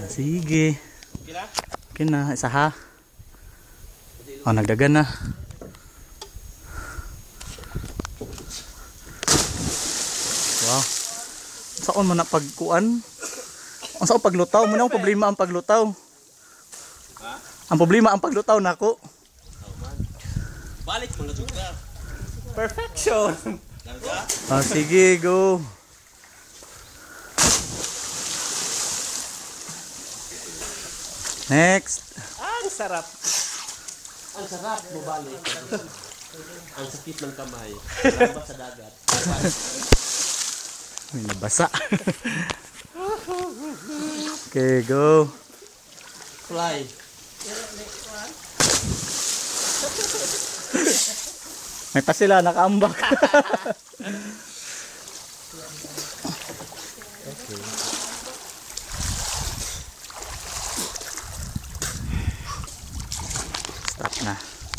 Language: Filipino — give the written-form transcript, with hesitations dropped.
Sige. Okay na, isa ha. Oh, nagdagan na. Wow. Saan man na pagkuan? Ang saan paglutaw? Muna ang problema ang paglutaw. Ang problema ang paglutaw nako. Balik mga juga. Perfection. Ah, sige, go. Next. Ang sarap. Ang sarap mo balik. Ang sakit ng kamay. Lambat sa dagat. May nabasa. Okay, go. Fly. May pa sila nakaambak. Okay. Stop na.